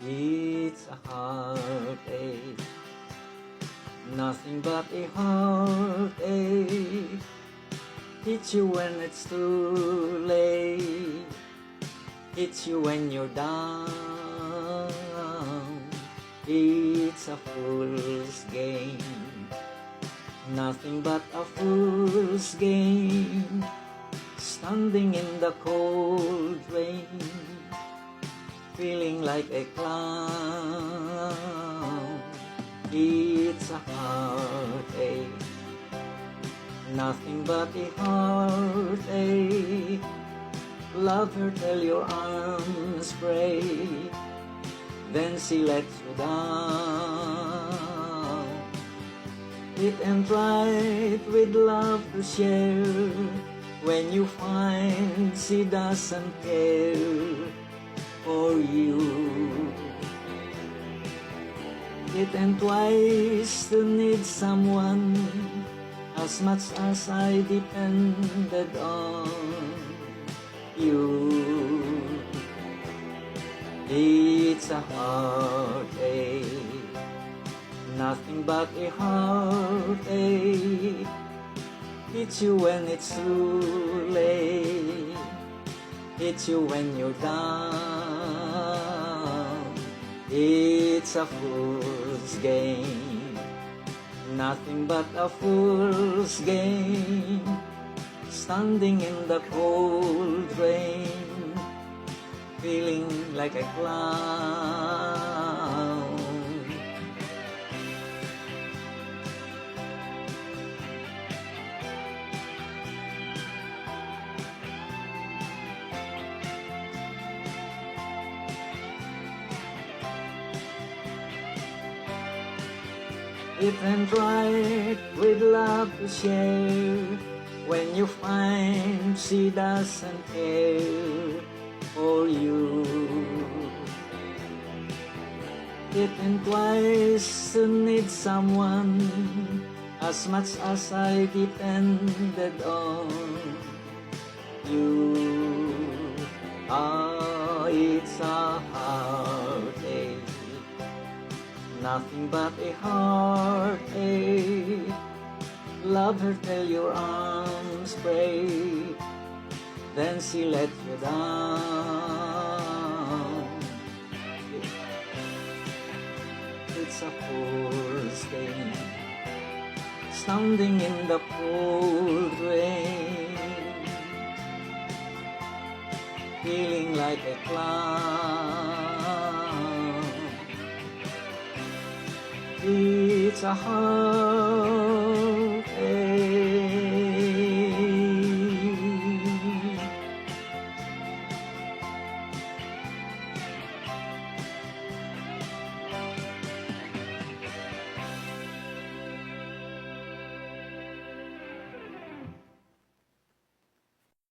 It's a heartache, nothing but a heartache. Hits you when it's too late, hits you when you're down. It's a fool's game, nothing but a fool's game. Standing in the cold rain, feeling like a clown. It's a heartache, nothing but a heartache. Love her till your arms break, then she lets you down. It ain't right with love to share, when you find she doesn't care for you. It ain't wise to need someone as much as I depended on you. It's a heartache, nothing but a heartache. Hits you when it's too late, hits you when you're down. It's a fool's game, nothing but a fool's game. Standing in the cold rain, feeling like a clown. It ain't right with love to share, when you find she doesn't care for you. It ain't wise to need someone as much as I depended on you. It's a heartache, nothing but a heartache. Love her till your arms break, then she lets you down. It's a fool's game, standing in the cold rain, feeling like a clown. It's a heart